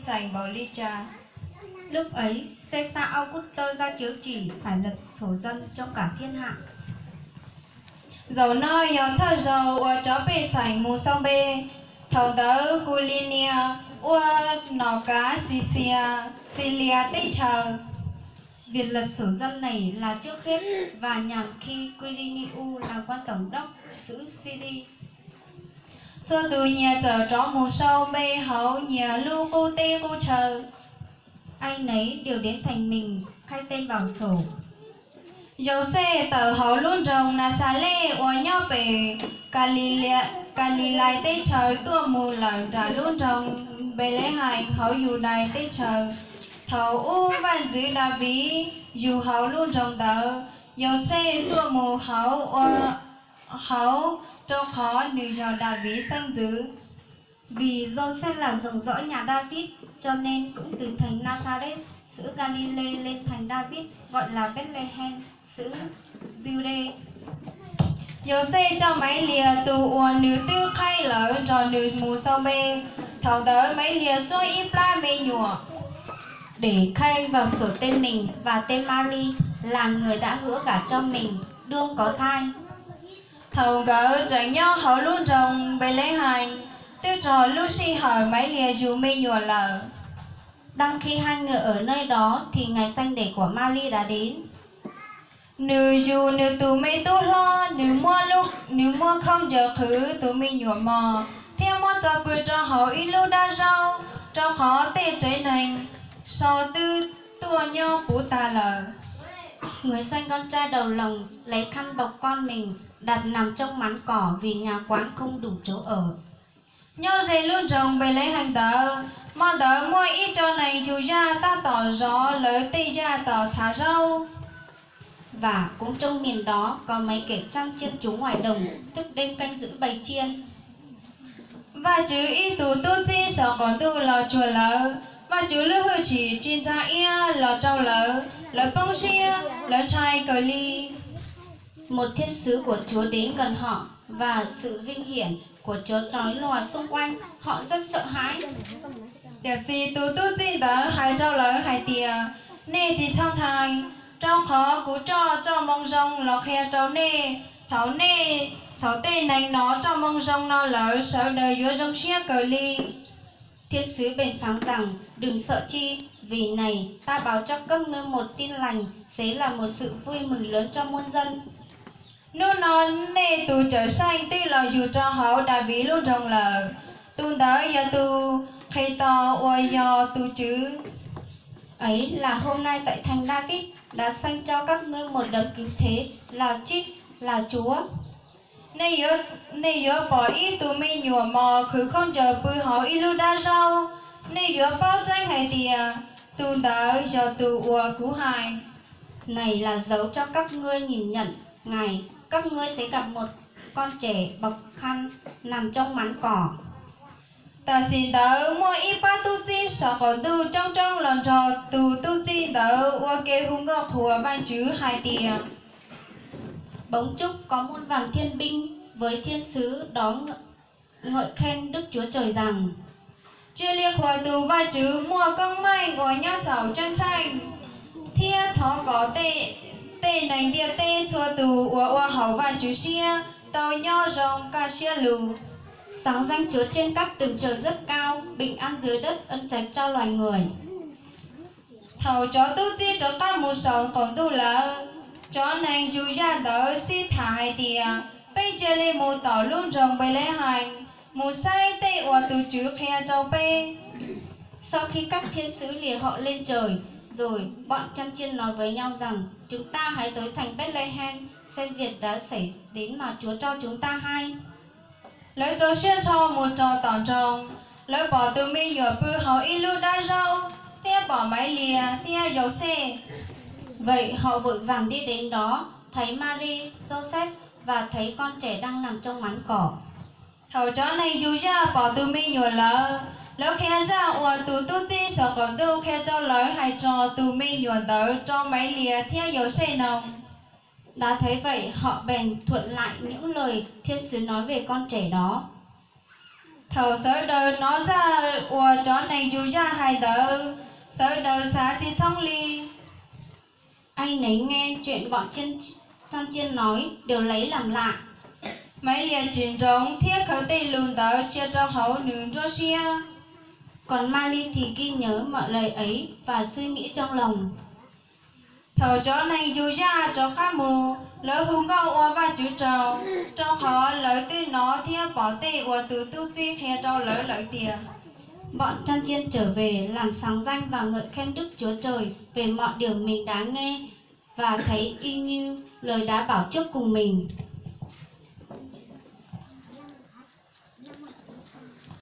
sành bảo ly cha. Lúc ấy, Caesar Augustus ra chiếu chỉ phải lập sổ dân cho cả thiên hạ. Dầu no yon thơ dầu ua chó bê sành mù sông bê, thầu tớ Culinia ua nọ cá Sicilia tây chờ. Việc lập sổ dân này là trước hết và nhằm khi Quirinius là quan tổng đốc xứ Syria. Cho từ nhà giờ chó mù sâu bê hậu nhà lưu cô tê cô chờ. Ai nấy đều đến thành mình khai tên vào sổ. Dầu xe tờ hậu luôn rồng là xa lê ua nhau bề Galilei tê chờ tua mù lần trả luôn rồng bê lễ hành hậu dù đài tê chờ. Thầu u văn giữ đà bí dù hậu luôn rồng tờ. Dầu xe tua mù hậu trong khó nữ dò đà bí sân giữ. Vì Joseph là dòng dõi nhà David, cho nên cũng từ thành Nazareth, xứ Galilee lên thành David, gọi là Bethlehem, xứ Jude. Dầu xe cho mấy lìa tù ua nữ tư khai lỡ rồi nữ mù sâu bê. Thầu tớ mấy lìa xôi ít la mê nhùa. Để khai vào sổ tên mình và tên Mary là người đã hứa gả cho mình, đương có thai. Thầu gỡ rảnh nhau hậu luôn rồng bê lễ hành. Tiêu trò Lucy hỏi mấy lìa dù mê nhùa lờ. Đang khi hai người ở nơi đó thì ngày sanh đẻ của Mary đã đến. Nữ dù nữ tù mê tu lo, nữ mua không giờ khứ tù mê nhùa mò. Theo mua cho bữa cho hậu ý lưu đa rau, trong khó tê trái nành. Sau tư tua nhau của ta lờ. Người sanh con trai đầu lòng lấy khăn bọc con mình, đặt nằm trong mán cỏ vì nhà quán không đủ chỗ ở. Nhau dây luôn rồng bề lấy hành tờ. Mà tờ mua ít cho này chú ra ta tỏ gió lời tê ra tỏ trả rau. Và cũng trong miền đó có mấy kẻ chăn chiên trú ngoài đồng, thức đêm canh giữ bầy chiên. Và chứ ý tù tu chi sợ còn tu lò chùa lỡ. Và chứ lưu hư chỉ trên cha ia lò trâu lỡ. Lỡ bông xia, lỡ trai cờ ly. Một thiên sứ của Chúa đến gần họ, và sự vinh hiển của Chúa trói lòa xung quanh, họ rất sợ hãi. Tiệt gì tù tu chi tớ hai rau lỡ hai tìa. Nê gì trong trai. Trong khó cú cho mong rong lò khe trâu nê. Thấu tê này nó cho mong rong nó lỡ sợ đời vua rong xia cờ ly. Thiên sứ bèn phán rằng, đừng sợ chi, vì này ta báo cho các ngươi một tin lành, sẽ là một sự vui mừng lớn cho muôn dân. Nô non nê tù trở xanh tư lò dù cho hậu đã bị luôn rong lỡ. Tu tới giờ tu khai to ôi do tu chứ. Ấy là hôm nay tại thành David đã sanh cho các ngươi một đấng cứu thế là Christ, là Chúa. Nê yếu bỏ ý tù mê nhùa mò khứ không chờ bư họ ý lưu đa rau. Nê yếu bao tranh hay tìa. Tu tới giờ tu ua cứu hài. Này là dấu cho các ngươi nhìn nhận ngày các ngươi sẽ gặp một con trẻ bọc khăn nằm trong mán cỏ. Ta xin tớ mua ít ba tu chi sợ còn tu trong lần trò tu chi tớ ua kê hung ngọc hùa ban chứ hai tìa. Bỗng chốc có muôn vàn thiên binh với thiên sứ đó ngợi khen Đức Chúa Trời rằng: Chưa liệt hòa tù ba chứ mua công mai ngồi nhau sầu chân tranh. Thiên thó có tê nành địa tê xua tù ua hậu và chú xia. Tàu nho rồng ca xia lù. Sáng danh Chúa trên các tầng trời rất cao, bình an dưới đất ân trạch cho loài người. Thầu chó tu chi cho các mù sầu còn tu lỡ. Chó này dù ra tớ xin thả hai tìa. Bây giờ lên mù tỏ luôn rồng bày lễ hành. Mù say tê ua tù chứ khe trâu bê. Sau khi các thiên sứ lìa họ lên trời, rồi bọn chăn chiên nói với nhau rằng: chúng ta hãy tới thành Bethlehem xem việc đã xảy đến mà Chúa cho chúng ta hay. Lỡ cho xuyên cho một trò tỏn trồng. Lỡ bỏ từ mi nhựa bư họ y lưu đa rau. Tia bỏ máy lìa, tia dấu xe. Vậy họ vội vàng đi đến đó, thấy Mary, Joseph và thấy con trẻ đang nằm trong mán cỏ. Thầu chó này dù ra bỏ từ mi nhựa lỡ. Lỡ khe ra ua tù tu chi sợ còn tu khe cho lỡ hay cho từ mi nhựa tớ cho máy lìa tia dấu xe nồng. Đã thấy vậy họ bèn thuận lại những lời thiên sứ nói về con trẻ đó. thầu sở đời nó ra ua chó này dù ra hai đỡ sở đời xá chỉ thông ly. Anh ấy nghe chuyện bọn Trang Chiên nói đều lấy làm lạ. Mấy liền trình rộng thiết khẩu tây lùn đỡ chia cho hậu nướng cho xia. Còn Mali thì ghi nhớ mọi lời ấy và suy nghĩ trong lòng. Thầu chó này dù ra cho khá mù lỡ hung gạo ua và chú trầu trong họ lỡ tư nó thiết bỏ tê ua từ tu chi khe trâu lỡ lỡ tìa. Bọn Trang Chiên trở về làm sáng danh và ngợi khen Đức Chúa Trời về mọi điều mình đã nghe và thấy y như lời đã bảo trước cùng mình.